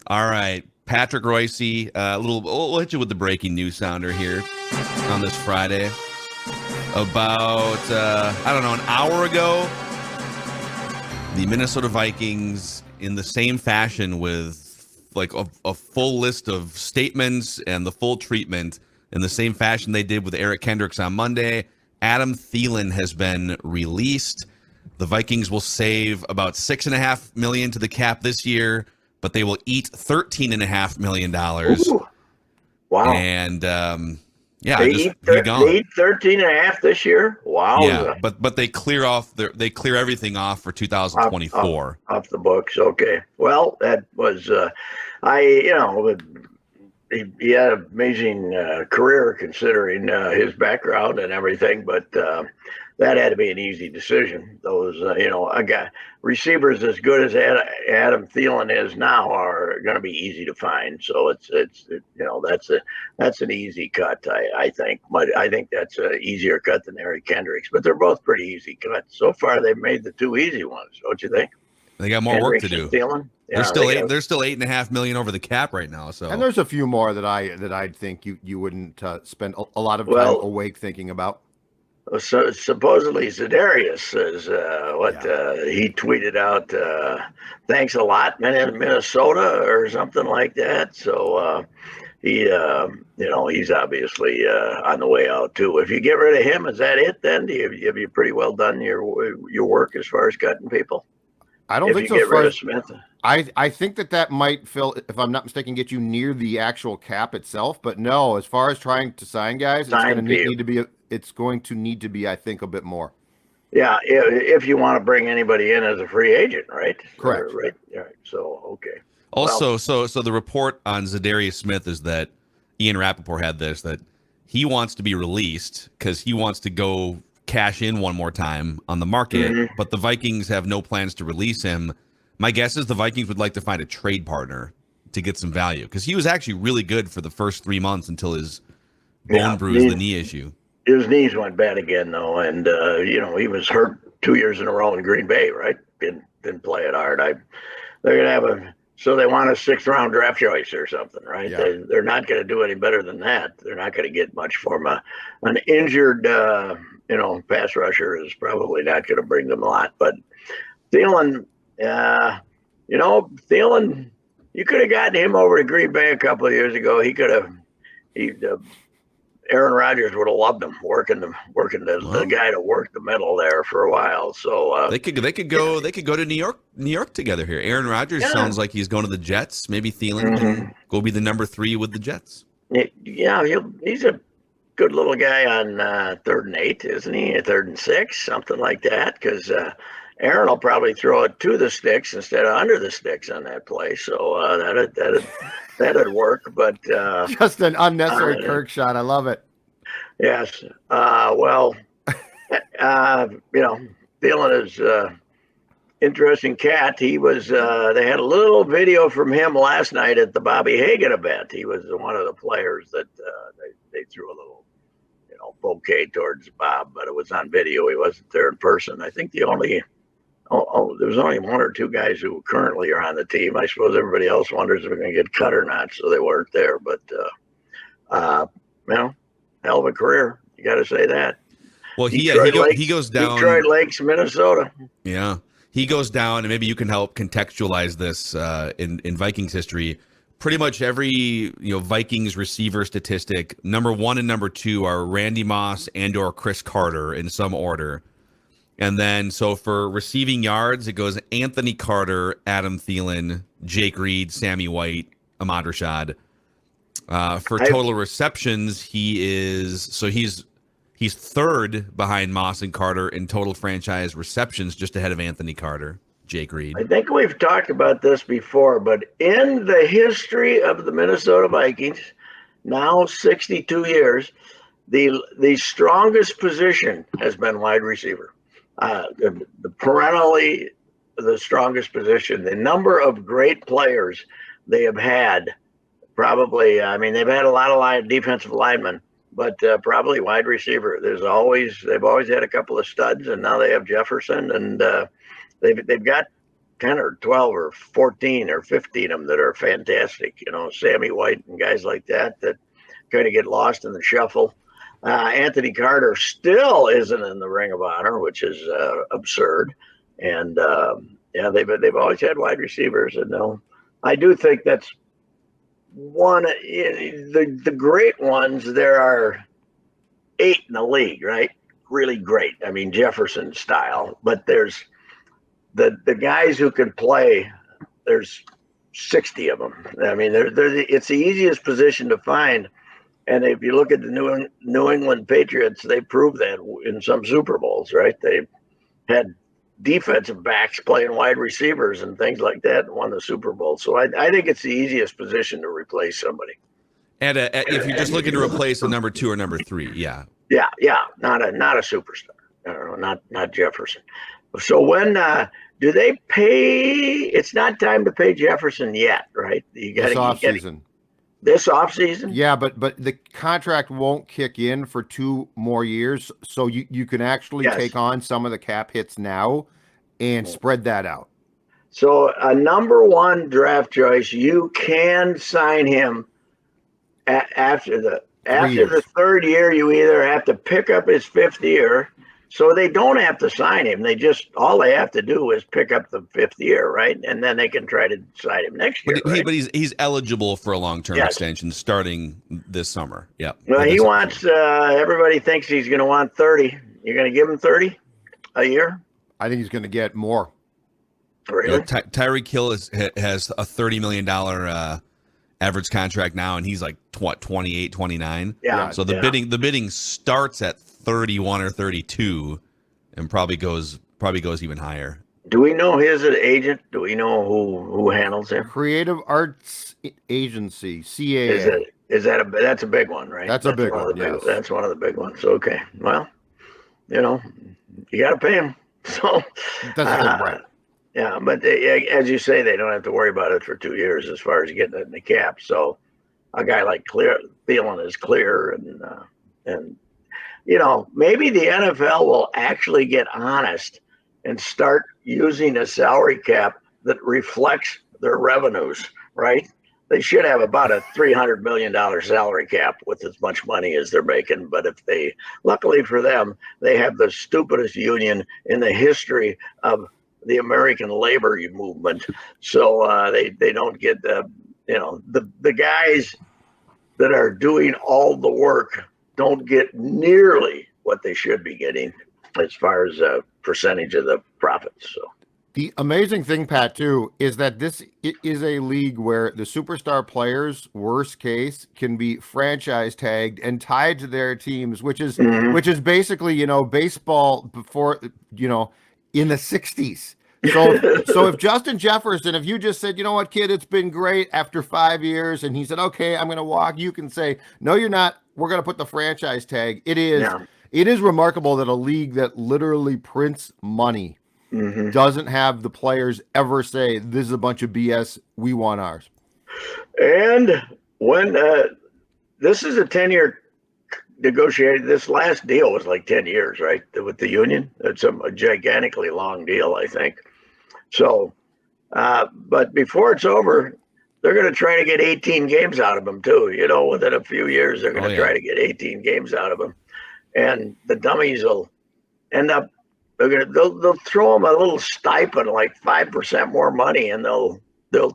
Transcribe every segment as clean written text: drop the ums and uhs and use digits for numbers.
All right, Patrick Reusse. We'll hit you with the breaking news sounder here on this Friday. About I don't know, an hour ago, the Minnesota Vikings, in the same fashion with like a full list of statements and the full treatment, in the same fashion they did with Eric Kendricks on Monday, Adam Thielen has been released. The Vikings will save about $6.5 million to the cap this year, but they will eat $13.5 million. Ooh, wow. And They just eat, he gone. they eat 13.5 this year. Wow. Yeah, but they clear everything off for 2024 off the books. Okay. Well, that was he had an amazing career considering his background and everything, but that had to be an easy decision. Those receivers as good as Adam Thielen is now are going to be easy to find. So that's an easy cut. I think, but I think that's an easier cut than Eric Kendricks. But they're both pretty easy cuts so far. They've made the two easy ones, don't you think? They got more work to do. Thielen? They're still $8.5 million over the cap right now. So, and there's a few more that I think you wouldn't spend a lot of time awake thinking about. So supposedly Za'Darius says he tweeted out, "Thanks a lot, Minnesota," or something like that. So he's obviously on the way out too. If you get rid of him, is that it? Then have you pretty well done your work as far as cutting people? I don't think so. Get rid of Smith. I think that might, Phil, if I'm not mistaken, get you near the actual cap itself. But no, as far as trying to sign guys, it's going to need to be, I think, a bit more. Yeah, if you want to bring anybody in as a free agent, right? Correct. Right. All right. So okay. Also, so the report on Za'Darius Smith is that Ian Rappaport had this, that he wants to be released because he wants to go cash in one more time on the market, but the Vikings have no plans to release him. My guess is the Vikings would like to find a trade partner to get some value because he was actually really good for the first 3 months until his bone bruise, the knee issue. His knees went bad again, though, and he was hurt 2 years in a row in Green Bay, right? Didn't play it hard. They're gonna have so they want a 6th round draft choice or something, right? Yeah. They're not going to do any better than that. They're not going to get much from an injured, pass rusher is probably not going to bring them a lot. But Thielen, Thielen, you could have gotten him over to Green Bay a couple of years ago. Aaron Rodgers would have loved him working the guy to work the middle there for a while. So they could go to New York together here. Aaron Rodgers sounds like he's going to the Jets. Maybe Thielen can go be the number 3 with the Jets. Yeah, he's a good little guy on 3rd and 8, isn't he? 3rd and 6, something like that. Because Aaron will probably throw it to the sticks instead of under the sticks on that play. So that'd work. But just an unnecessary Kirk shot. I love it. Yes. Thielen is interesting cat. He was. They had a little video from him last night at the Bobby Hagan event. He was one of the players that they threw a little, bouquet towards Bob, but it was on video. He wasn't there in person. I think there was only 1 or 2 guys who currently are on the team. I suppose everybody else wonders if they're going to get cut or not, so they weren't there. But hell of a career. You got to say that. Well, he goes down. Detroit Lakes, Minnesota. Yeah, he goes down, and maybe you can help contextualize this in Vikings history. Pretty much every Vikings receiver statistic, number 1 and number 2 are Randy Moss and/or Chris Carter in some order. And then, so for receiving yards, it goes Anthony Carter, Adam Thielen, Jake Reed, Sammy White, Ahmad Rashad. For total receptions, he's 3rd behind Moss and Carter in total franchise receptions, just ahead of Anthony Carter, Jake Reed. I think we've talked about this before, but in the history of the Minnesota Vikings, now 62 years, the strongest position has been wide receiver. The perennially the strongest position. The number of great players they have had, probably. I mean, they've had a lot of defensive linemen, but probably wide receiver. They've always had a couple of studs, and now they have Jefferson, and they've got 10 or 12 or 14 or 15 of them that are fantastic. Sammy White and guys like that kind of get lost in the shuffle. Anthony Carter still isn't in the Ring of Honor, which is absurd. And they've always had wide receivers, and I do think that's one the great ones. There are 8 in the league, right? Really great. I mean, Jefferson style, but there's the guys who can play. There's 60 of them. I mean, it's the easiest position to find. And if you look at the New England Patriots, they proved that in some Super Bowls, right? They had defensive backs playing wide receivers and things like that and won the Super Bowl. So I think it's the easiest position to replace somebody. And if you're just looking to replace a number 2 or number 3, yeah. Yeah, not a superstar. Not Jefferson. So when do they pay? It's not time to pay Jefferson yet, right? You got this offseason. This offseason? Yeah, but the contract won't kick in for 2 more years, so you can actually take on some of the cap hits now and spread that out. So a number 1 draft choice, you can sign him after the 3rd year. You either have to pick up his 5th year, so they don't have to sign him. All they have to do is pick up the 5th year, right? And then they can try to sign him next year. But he's eligible for a long-term extension starting this summer. Yeah. Well, he wants. Everybody thinks he's going to want 30. You're going to give him 30 a year? I think he's going to get more. Really? Tyreek Hill has a $30 million average contract now, and he's like 28, 29. Yeah. So the bidding starts at 31 or 32 and probably goes even higher. Do we know his agent? Do we know who handles him? Creative Arts Agency, CAA. That's a big one, right? That's a big one. Yes. That's one of the big ones. Okay. Well, you got to pay him. So that's right. Yeah, but as you say, they don't have to worry about it for 2 years as far as getting it in the cap. So a guy like Thielen is clear, and maybe the NFL will actually get honest and start using a salary cap that reflects their revenues, right? They should have about a $300 million salary cap with as much money as they're making. But luckily for them, they have the stupidest union in the history of the American labor movement. So they don't get the guys that are doing all the work don't get nearly what they should be getting as far as a percentage of the profits. So the amazing thing, Pat, too, is that this is a league where the superstar players, worst case, can be franchise tagged and tied to their teams, which is basically, baseball before, in the 60s. So if Justin Jefferson, if you just said, you know what, kid, it's been great after 5 years, and he said, okay, I'm going to walk, you can say, no, you're not. We're going to put the franchise tag. It is remarkable that a league that literally prints money doesn't have the players ever say, this is a bunch of BS, we want ours. And when this is a 10-year negotiated, this last deal was like 10 years, right, with the union. It's a gigantically long deal, I think. So, but before it's over, they're going to try to get 18 games out of them too. Within a few years, they're going to try to get 18 games out of them. And the dummies will end up, they'll throw them a little stipend, like 5% more money, and they'll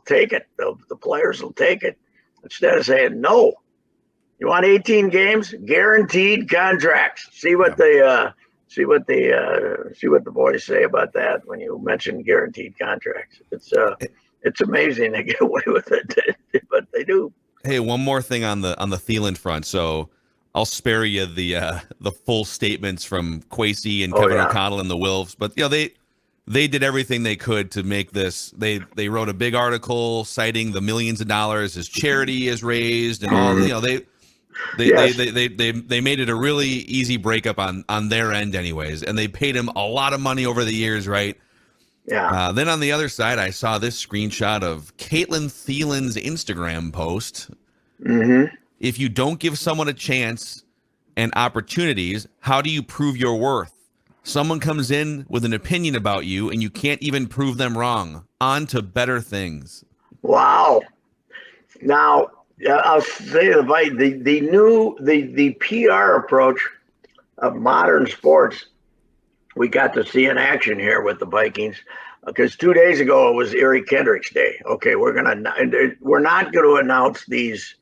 take it. The players will take it instead of saying, no, you want 18 games, guaranteed contracts. See what the boys say about that when you mention guaranteed contracts. It's amazing they get away with it, but they do. Hey, one more thing on the Thielen front. So I'll spare you the full statements from Kwesi and Kevin O'Connell and the Wilfs, but they did everything they could to make this. They wrote a big article citing the millions of dollars his charity has raised and all. They made it a really easy breakup on their end, anyways, and they paid him a lot of money over the years, right? Yeah. Then on the other side, I saw this screenshot of Kaitlyn Thielen's Instagram post. If you don't give someone a chance and opportunities, how do you prove your worth? Someone comes in with an opinion about you and you can't even prove them wrong. on to better things. Wow. Now, I'll say the PR approach of modern sports, we got to see in action here with the Vikings, because 2 days ago it was Erie Kendricks Day. Okay, we're not going to announce these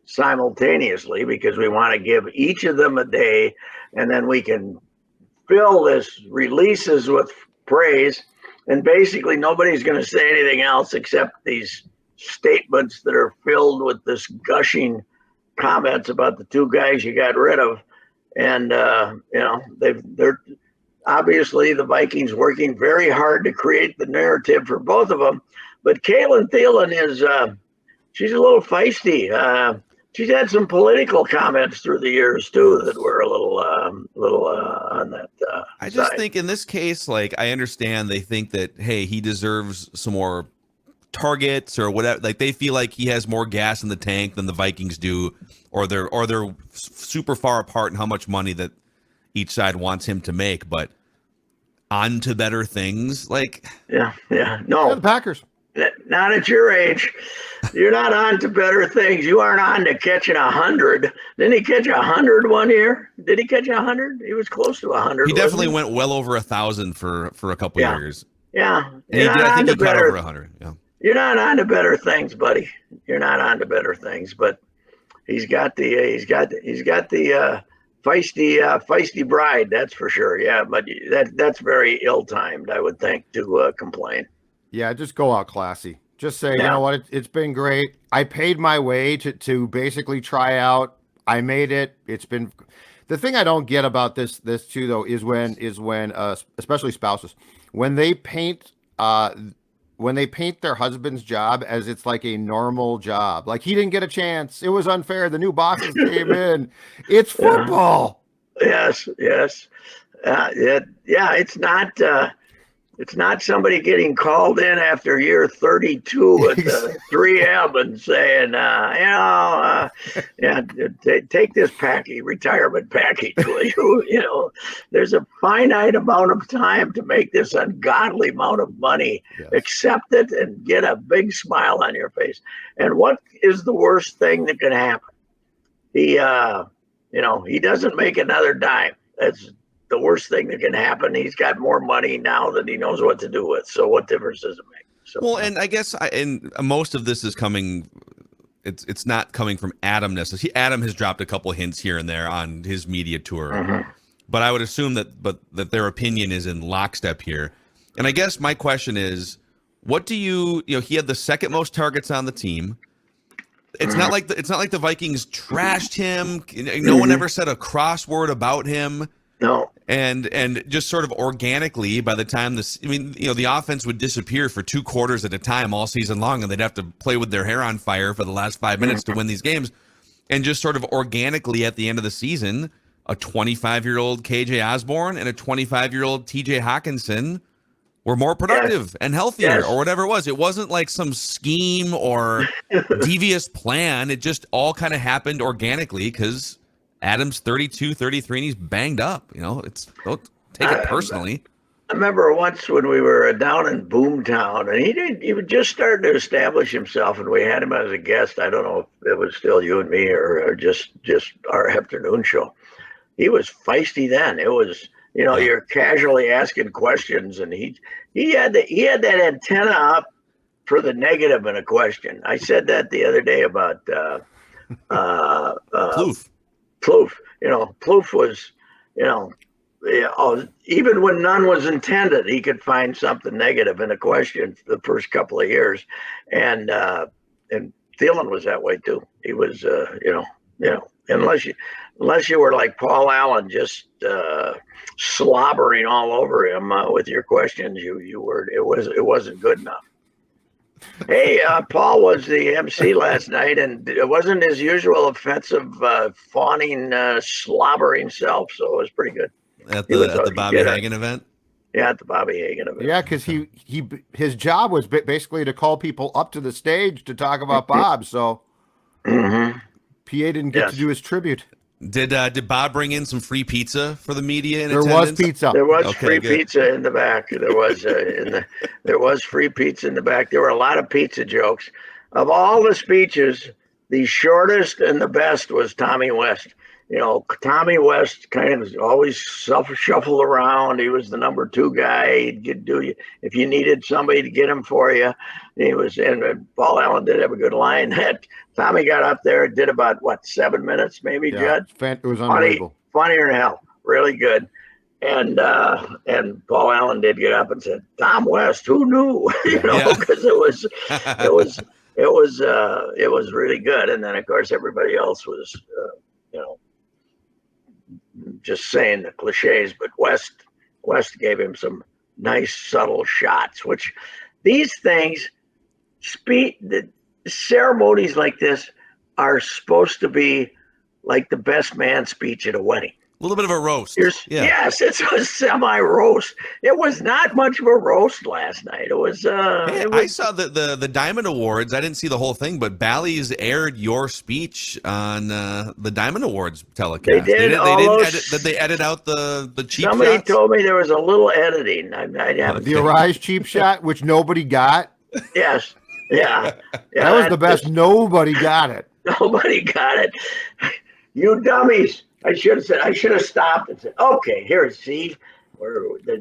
simultaneously because we want to give each of them a day, and then we can fill this releases with praise, and basically nobody's going to say anything else except these statements that are filled with this gushing comments about the two guys you got rid of. And they're obviously the Vikings working very hard to create the narrative for both of them. But Kaitlyn Thielen is she's a little feisty. She's had some political comments through the years too that were a little on that. I just side. think in this case, like, I understand they think that, hey, he deserves some more targets or whatever. Like, they feel like he has more gas in the tank than the Vikings do, or they're super far apart in how much money that each side wants him to make. But on to better things, like, no, the Packers. Not at your age. You're not on to better things. You aren't on to catching 100. Didn't he catch 100 1 year? Did he catch 100? He was close to 100. he definitely went well over 1,000 for a couple years. Yeah, And I think he caught over 100. Yeah. You're not on to better things, buddy. You're not on to better things. But he's got the feisty bride. That's for sure. Yeah, but that's very ill-timed, I would think, to complain. Yeah, just go out classy. Just say, you know what, it's been great. I paid my way to basically try out. I made it. It's been the thing I don't get about this too though is when especially spouses, when they paint their husband's job as it's like a normal job. Like, he didn't get a chance. It was unfair. The new bosses came in. It's football. Yes. It's not somebody getting called in after year 32 at the 3M and saying, take this retirement package, will you? You know, there's a finite amount of time to make this ungodly amount of money. Yes. Accept it and get a big smile on your face. And what is the worst thing that can happen? He doesn't make another dime. That's the worst thing that can happen. He's got more money now than he knows what to do with. So what difference does it make? So, well, and I guess most of this is coming. It's not coming from Adam necessarily. Adam has dropped a couple hints here and there on his media tour, but I would assume that their opinion is in lockstep here. And I guess my question is, what do he had the second most targets on the team. It's not like the Vikings trashed him. No one ever said a crossword about him. No. And just sort of organically, by the time the offense would disappear for 2 quarters at a time all season long, and they'd have to play with their hair on fire for the last 5 minutes to win these games. And just sort of organically at the end of the season, a 25-year-old KJ Osborne and a 25-year-old TJ Hawkinson were more productive and healthier or whatever it was. It wasn't like some scheme or devious plan. It just all kind of happened organically because Adam's 32, 33, and he's banged up. Don't take it personally. I remember once when we were down in Boomtown, and he was just starting to establish himself, and we had him as a guest. I don't know if it was still you and me or just our afternoon show. He was feisty then. It was, you're casually asking questions, and he had that antenna up for the negative in a question. I said that the other day about Plouffe. Plouffe, Plouffe was, even when none was intended, he could find something negative in a question for the first couple of years, and Thielen was that way too. He was, unless you were like Paul Allen, just slobbering all over him with your questions, it wasn't good enough. Hey, Paul was the MC last night, and it wasn't his usual offensive, fawning, slobbering self, so it was pretty good. At the Bobby Hagan event? Yeah, at the Bobby Hagan event. Yeah, because his job was basically to call people up to the stage to talk about Bob, so PA didn't get to do his tribute. Did Bob bring in some free pizza for the media? There was pizza. There was Okay, free good. pizza in the back. There was there was free pizza in the back. There were a lot of pizza jokes. Of all the speeches, the shortest and the best was Tommy West. Tommy West kind of always shuffled around. He was the number 2 guy. He'd do you if you needed somebody to get him for you. He was, and Paul Allen did have a good line. That Tommy got up there, did about 7 minutes, maybe. Yeah, Judd. it was unbelievable. Funnier than hell. Really good. And Paul Allen did get up and said, "Tom West, who knew?" Because it was really good. And then of course everybody else was just saying the cliches, but West gave him some nice subtle shots, which these things the ceremonies like this are supposed to be like the best man speech at a wedding. A little bit of a roast. Yes, it's a semi-roast. It was not much of a roast last night. It was. I saw the Diamond Awards. I didn't see the whole thing, but Bally's aired your speech on the Diamond Awards telecast. They did. Did they edit out the cheap Somebody shots? told me there was a little editing. The Arise cheap shot, which nobody got. Yes. Yeah. That was the best. Nobody got it. Nobody got it. You dummies. I should have stopped and said, "Okay, see,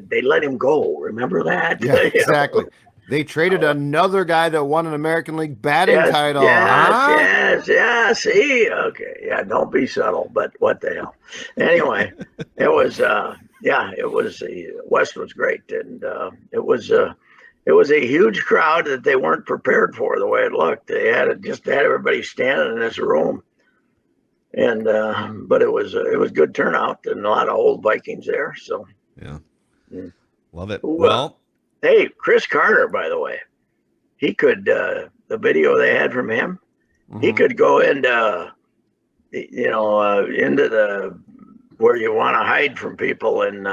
they let him go. Remember that?" Yeah, exactly. They traded another guy that won an American League batting title. Yes. See, okay, yeah. Don't be subtle, but what the hell? Anyway, it was, it was. West was great, and it was a huge crowd that they weren't prepared for the way it looked. They had everybody standing in this room. And but it was good turnout and a lot of old Vikings there. So yeah. Love it. Hey, Chris Carter, by the way, he could the video they had from him, he could go into into the where you want to hide from people, and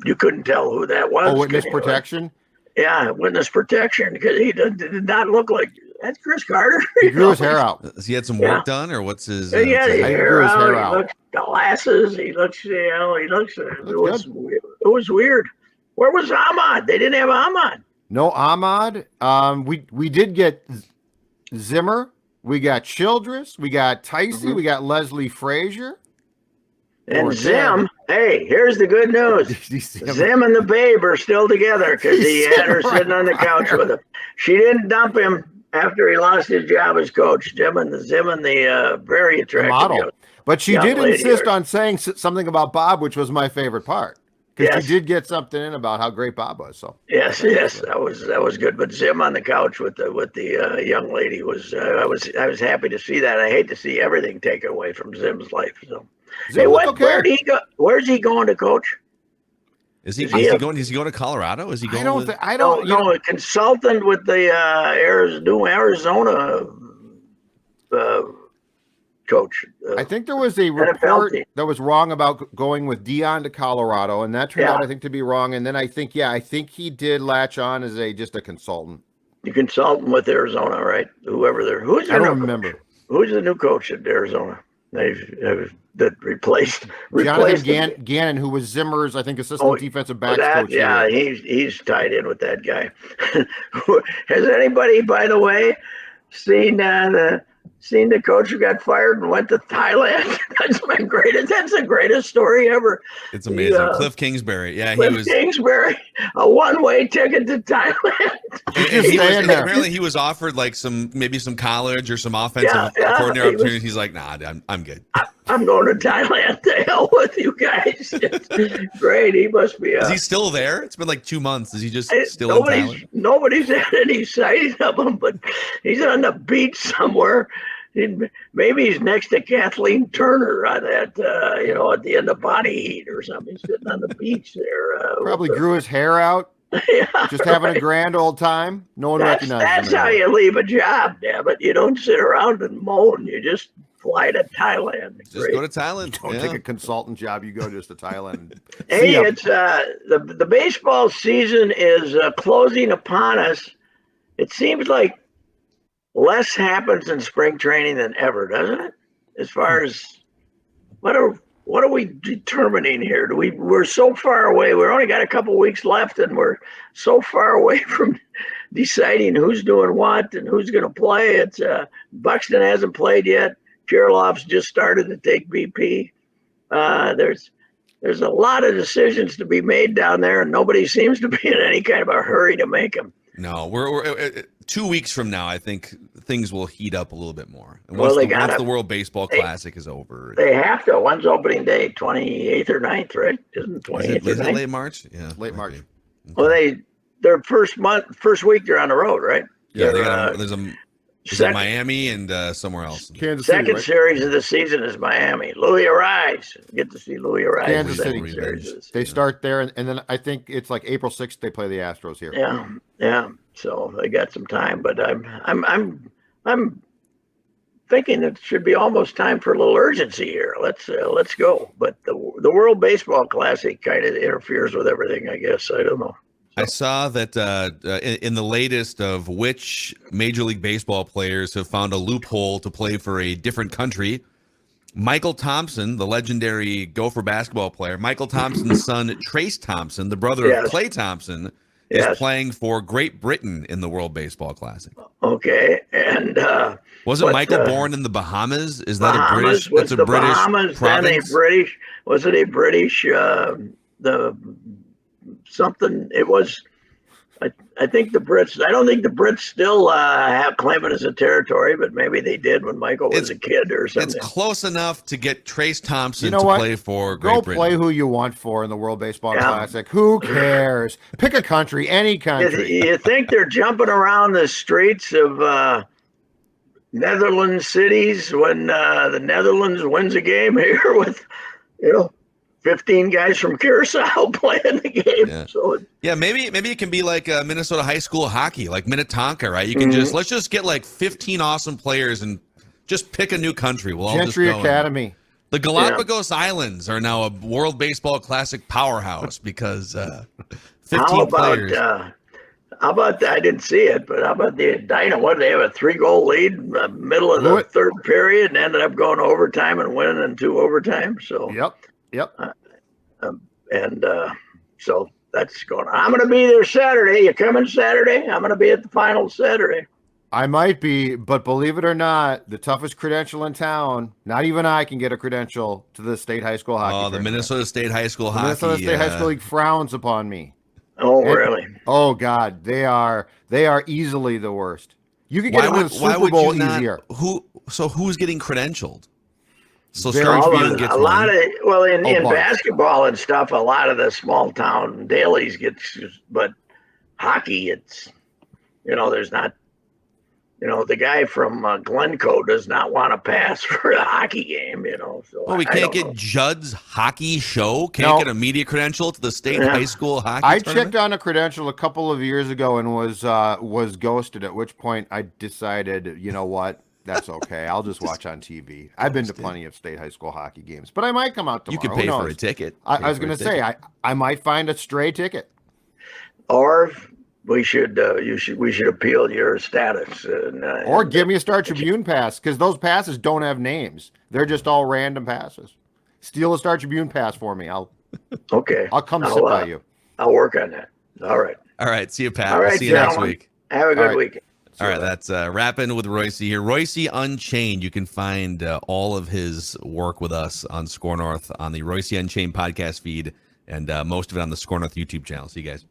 you couldn't tell who that was. Oh, witness protection. Yeah, witness protection, because he did not look like. That's Chris Carter. He grew his hair out. Has he had some work done, or what's his? He grew his hair out. He looks glasses. He looks. It was weird. Where was Ahmad? They didn't have Ahmad. No Ahmad. We did get Zimmer. We got Childress. We got Ticey. We got Leslie Frazier. And Zim. Hey, here's the good news. Zim and the Babe are still together because he had her sitting on the couch with him. She didn't dump him after he lost his job as coach. Zim and the very attractive model. But she did insist on saying something about Bob, which was my favorite part. Because she did get something in about how great Bob was. So yes, that was good. But Zim on the couch with the young lady was I was happy to see that. I hate to see everything taken away from Zim's life. So Zim, where'd he go? Where's he going to coach? Is he going to Colorado? Is he going? I don't know. A consultant with the Arizona coach. I think there was a report that was wrong about going with Dion to Colorado, and that turned out, I think, to be wrong. And then I think he did latch on as just a consultant. The consultant with Arizona, right? Whoever they're. I don't remember. Who's the new coach at Arizona? That replaced Jonathan Gannon, who was Zimmer's, I think, assistant defensive backs coach. Yeah, he's tied in with that guy. Has anybody, by the way, seen the coach who got fired and went to Thailand? That's the greatest story ever. It's amazing. Cliff Kingsbury. Yeah, Kingsbury, a one-way ticket to Thailand. Apparently he was offered like maybe some college or some offensive coordinator opportunities. He's like, nah, I'm good. I'm going to Thailand. To hell with you guys. It's great. He must be. Is he still there? It's been like 2 months. Is he just still in Thailand? Nobody's had any sighting of him, but he's on the beach somewhere. Maybe he's next to Kathleen Turner on that, at the end of Body Heat or something. He's sitting on the beach there. Probably grew his hair out. Just having a grand old time. No one recognizes him. That's how you leave a job, damn it. You don't sit around and moan. You just fly to Thailand. Just go to Thailand. Don't take a consultant job. You go just to Thailand. Hey, it's the baseball season is closing upon us. It seems like less happens in spring training than ever, doesn't it? As far as what are we determining here? We're so far away. We're only got a couple weeks left, and we're so far away from deciding who's doing what and who's going to play. It's Buxton hasn't played yet. Kirillov's just started to take BP. There's a lot of decisions to be made down there, and nobody seems to be in any kind of a hurry to make them. No, we're 2 weeks from now. I think things will heat up a little bit more. And Well, once the World Baseball Classic is over, They have to. When's opening day? 28th or 9th, right? Isn't 28th is or it 9th? late March? Yeah, Late might March. be. Well, their first week they're on the road, right? Yeah, They're, there's a second, Miami and somewhere else. Kansas City, second right? series of the season is Miami. Louis Arise. Get to see Louis Arise. Kansas in the City. second series of the They season. start there, and then I think it's like April 6th they play the Astros here. Yeah. So they got some time, but I'm thinking it should be almost time for a little urgency here. Let's go. But the World Baseball Classic kind of interferes with everything, I guess. I don't know. I saw that in the latest of which Major League Baseball players have found a loophole to play for a different country. Michael Thompson, the legendary Gopher basketball player, Michael Thompson's son, Trace Thompson, the brother of Klay Thompson, is playing for Great Britain in the World Baseball Classic. Okay, and wasn't Michael born in the Bahamas? Is that Bahamas? a British? That's a British Bahamas, province. Then a British. Was it a British? The something. It was. I think the Brits. I don't think the Brits still claim it as a territory, but maybe they did when Michael was a kid or something. It's close enough to get Trace Thompson You know to what? play for Great Go Britain. play who you want for in the World Baseball Classic. Who cares? Pick a country, any country. You think they're jumping around the streets of Netherlands cities when the Netherlands wins a game here with, 15 guys from Carousel playing the game. Yeah. So maybe it can be like Minnesota high school hockey, like Minnetonka, right? You can let's just get like 15 awesome players and just pick a new country. We'll all just Gentry go. Academy. The Galapagos Islands are now a World Baseball Classic powerhouse because 15 players. How about I didn't see it, but how about the Dino? What, they have a 3-goal lead in the middle of the third period and ended up going to overtime and winning in 2 overtime. So Yep. So that's going on. I'm going to be there Saturday. You coming Saturday? I'm going to be at the final Saturday. I might be, but believe it or not, the toughest credential in town, not even I can get a credential to the state high school hockey. Oh, the tournament. Minnesota State High School The Hockey. Minnesota State High School League frowns upon me. Oh, really? Oh, God. They are easily the worst. You could get into the Super Bowl easier. Who's getting credentialed? So Very Star few. Tribune gets a lot one. of in basketball and stuff, a lot of the small town dailies gets, but hockey, it's there's not. The guy from Glencoe does not want to pass for a hockey game. So we can't get Judd's hockey show. Can't get a media credential to the state high school hockey. I tournament? checked on a credential a couple of years ago and was ghosted. At which point I decided, you know what? That's okay. I'll just watch on TV. I've been to plenty of state high school hockey games, but I might come out tomorrow. You could pay for a ticket. I was going to say I might find a stray ticket. Or we should appeal your status. Or give me a Star Tribune pass, because those passes don't have names. They're just all random passes. Steal a Star Tribune pass for me. I'll come sit by you. I'll work on that. All right. See you, Pat. All right, We'll see you next week. Have a good weekend. All right, that's Rapping with Reusse here. Reusse Unchained. You can find all of his work with us on Score North on the Reusse Unchained podcast feed, and most of it on the Score North YouTube channel. See you guys.